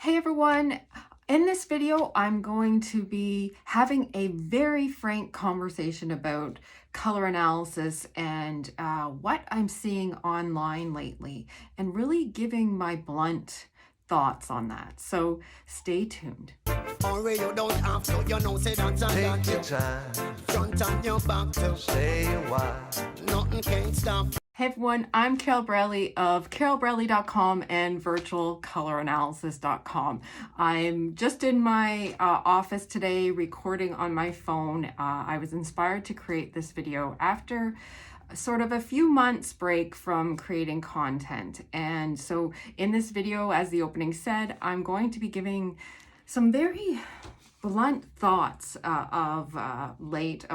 Hey everyone, in this video I'm going to be having a very frank conversation about color analysis and what I'm seeing online lately and really giving my blunt thoughts on that. So stay tuned. You don't have to, you know, say that Take your time, front and your back to stay a while. nothing can stop. Hey everyone, I'm Carol Braley of carolbraley.com and virtualcoloranalysis.com. I'm just in my office today recording on my phone. I was inspired to create this video after sort of a few months break from creating content. And so in this video, as the opening said, I'm going to be giving some very blunt thoughts of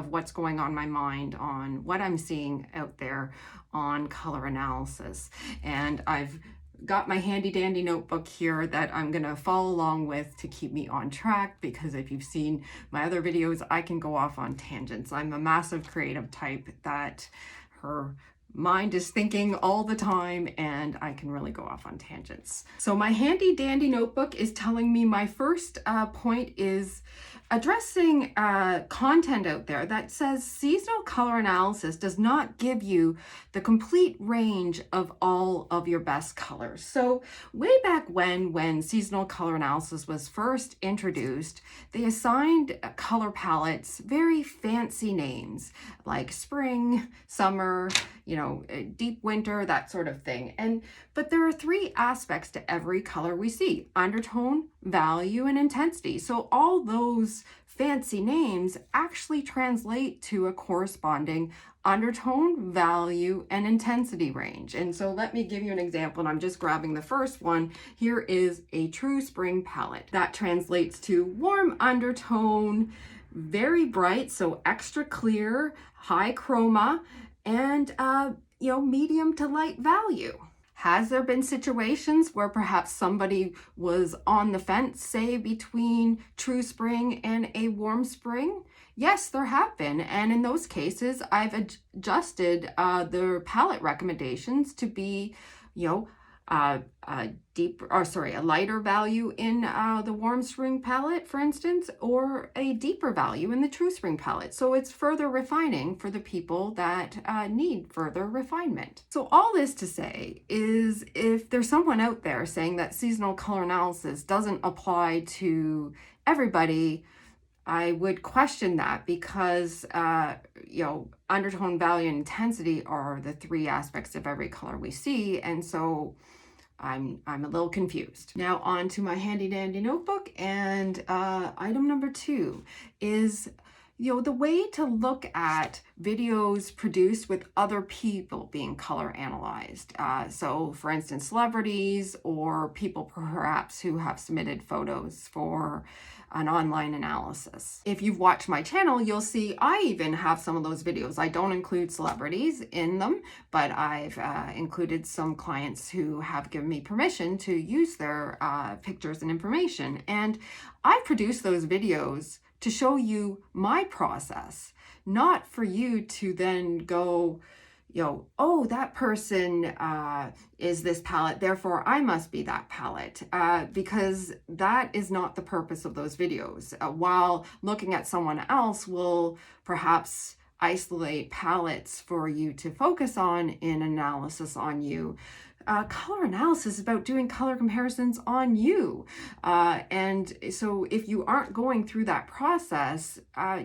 what's going on in my mind, on what I'm seeing out there on color analysis. And I've got my handy dandy notebook here that I'm gonna follow along with to keep me on track, because if you've seen my other videos, I can go off on tangents. I'm a massive creative type that her mind is thinking all the time, and I can really go off on tangents. So my handy dandy notebook is telling me my first point is addressing content out there that says seasonal color analysis does not give you the complete range of all of your best colors. So way back when seasonal color analysis was first introduced, they assigned color palettes very fancy names like spring, summer, deep winter, that sort of thing. But there are three aspects to every color we see: undertone, value, and intensity. So all those fancy names actually translate to a corresponding undertone, value, and intensity range. And so let me give you an example, and I'm just grabbing the first one. Here is a true spring palette. That translates to warm undertone, very bright, so extra clear, high chroma, and medium to light value. Has there been situations where perhaps somebody was on the fence, say between true spring and a warm spring? Yes, there have been. And in those cases, I've adjusted the palette recommendations to be, a lighter value in the warm spring palette, for instance, or a deeper value in the true spring palette. So it's further refining for the people that need further refinement. So all this to say is, if there's someone out there saying that seasonal color analysis doesn't apply to everybody, I would question that, because undertone, value, and intensity are the three aspects of every color we see, and so I'm a little confused. Now on to my handy dandy notebook, and item number 2 is the way to look at videos produced with other people being color analyzed. So for instance, celebrities or people perhaps who have submitted photos for an online analysis. If you've watched my channel, you'll see I even have some of those videos. I don't include celebrities in them, but I've included some clients who have given me permission to use their pictures and information. And I produce those videos to show you my process, not for you to then go, oh, that person is this palette, therefore I must be that palette, because that is not the purpose of those videos. While looking at someone else will perhaps isolate palettes for you to focus on in analysis on you, color analysis is about doing color comparisons on you. And so if you aren't going through that process,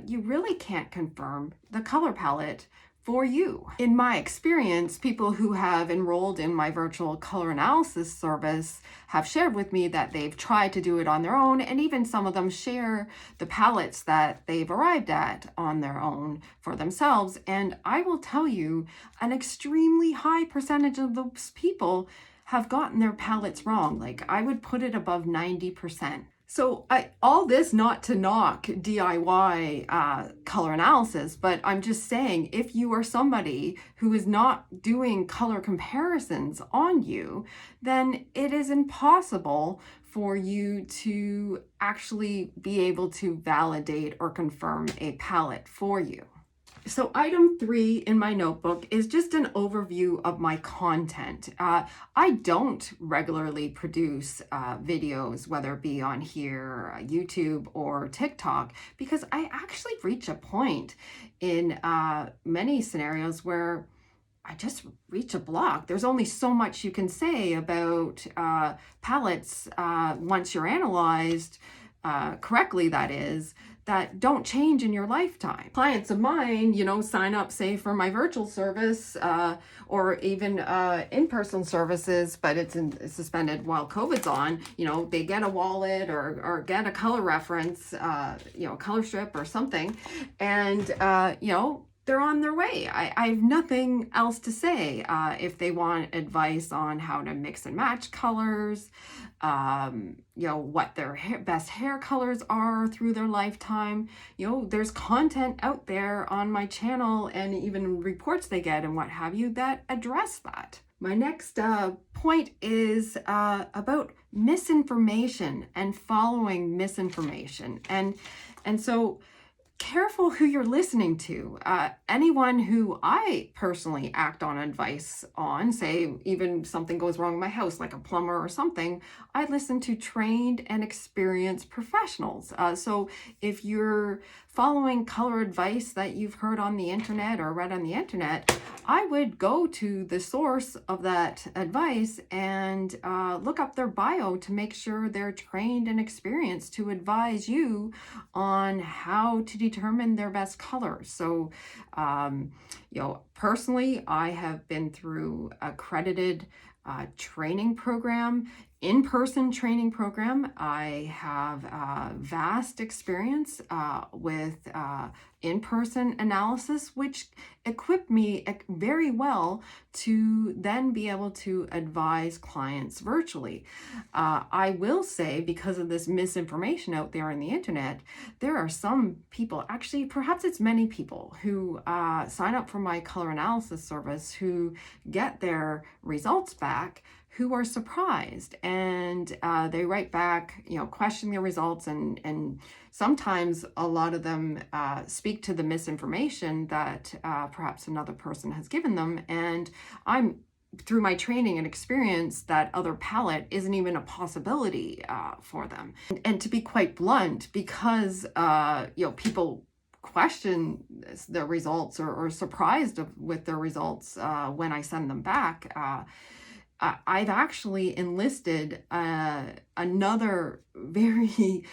you really can't confirm the color palette for you. In my experience, people who have enrolled in my virtual color analysis service have shared with me that they've tried to do it on their own, and even some of them share the palettes that they've arrived at on their own for themselves. And I will tell you, an extremely high percentage of those people have gotten their palettes wrong. Like, I would put it above 90%. So all this not to knock DIY color analysis, but I'm just saying, if you are somebody who is not doing color comparisons on you, then it is impossible for you to actually be able to validate or confirm a palette for you. So item 3 in my notebook is just an overview of my content. I don't regularly produce videos, whether it be on here, YouTube, or TikTok, because I actually reach a point in many scenarios where I just reach a block. There's only so much you can say about palettes once you're analyzed correctly, that is, that don't change in your lifetime. Clients of mine, sign up, say, for my virtual service or even in-person services, but it's suspended while COVID's on. They get a wallet or get a color reference, a color strip or something, and they're on their way. I have nothing else to say. If they want advice on how to mix and match colors, what their best hair colors are through their lifetime, there's content out there on my channel and even reports they get and what have you that address that. My next point is about misinformation and following misinformation. And so careful who you're listening to. Anyone who I personally act on advice on, say even something goes wrong in my house, like a plumber or something, I listen to trained and experienced professionals. So if you're following color advice that you've heard on the internet or read on the internet, I would go to the source of that advice and look up their bio to make sure they're trained and experienced to advise you on how to determine their best colors. So, personally, I have been through accredited training program, in-person training program. I have vast experience with in-person analysis, which equipped me very well to then be able to advise clients virtually. I will say, because of this misinformation out there on the internet, there are some people, actually perhaps it's many people, who sign up for my color analysis service who get their results back who are surprised, and they write back, question their results, and sometimes a lot of them speak to the misinformation that perhaps another person has given them, and I'm, through my training and experience, that other palette isn't even a possibility for them. And to be quite blunt, because people question their results or surprised with their results when I send them back, I've actually enlisted another very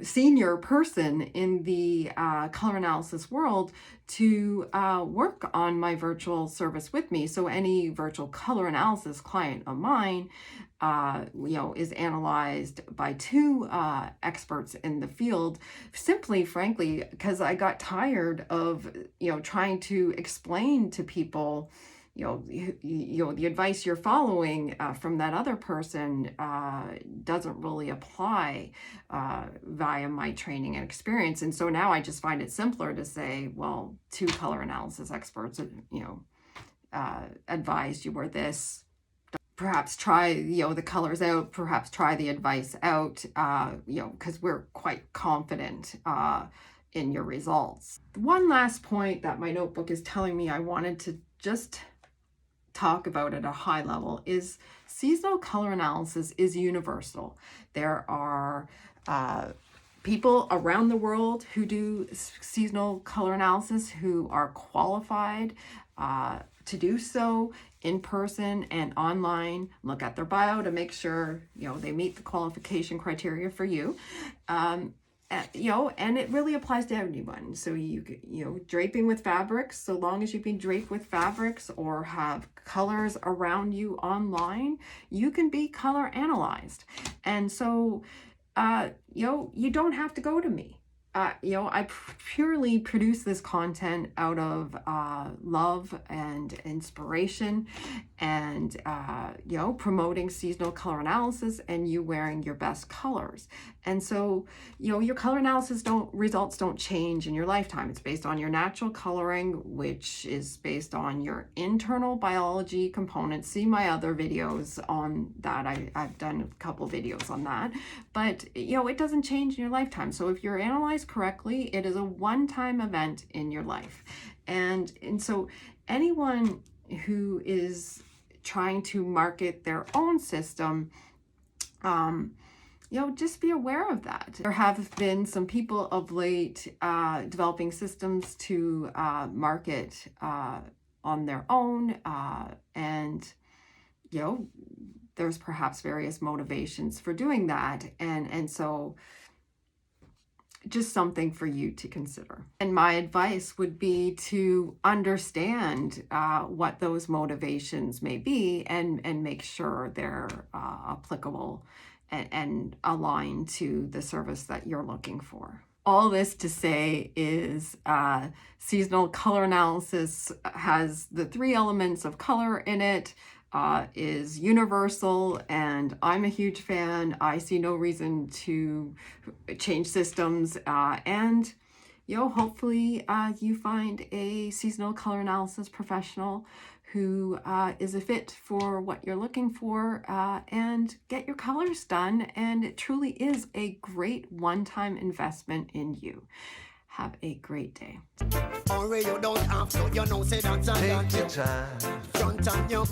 senior person in the color analysis world to work on my virtual service with me. So any virtual color analysis client of mine, is analyzed by 2 experts in the field, simply, frankly, because I got tired of, trying to explain to people, the advice you're following from that other person doesn't really apply via my training and experience. And so now I just find it simpler to say, well, 2 color analysis experts, advised you were this. Perhaps try, the colors out, perhaps try the advice out, because we're quite confident in your results. One last point that my notebook is telling me I wanted to just talk about at a high level is seasonal color analysis is universal. There are people around the world who do seasonal color analysis who are qualified to do so in person and online. Look at their bio to make sure they meet the qualification criteria for you. And it really applies to anyone. So draping with fabrics, so long as you can drape with fabrics or have colors around you online, you can be color analyzed. And so, you don't have to go to me. I purely produce this content out of love and inspiration, and promoting seasonal color analysis and you wearing your best colors. And so, your color analysis results don't change in your lifetime. It's based on your natural coloring, which is based on your internal biology components. See my other videos on that. I've done a couple videos on that, but it doesn't change in your lifetime. So if you're analyzed advertised correctly, it is a one-time event in your life. And so anyone who is trying to market their own system, just be aware of that. There have been some people of late developing systems to market on their own, and there's perhaps various motivations for doing that, and so just something for you to consider. And my advice would be to understand what those motivations may be, and make sure they're applicable and aligned to the service that you're looking for. All this to say is seasonal color analysis has the 3 elements of color in it, is universal, and I'm a huge fan. I see no reason to change systems, and hopefully you find a seasonal color analysis professional who is a fit for what you're looking for, and get your colors done. And it truly is a great one-time investment in you. Have a great day. Or you don't have to, say that's a Take your time. front on your back.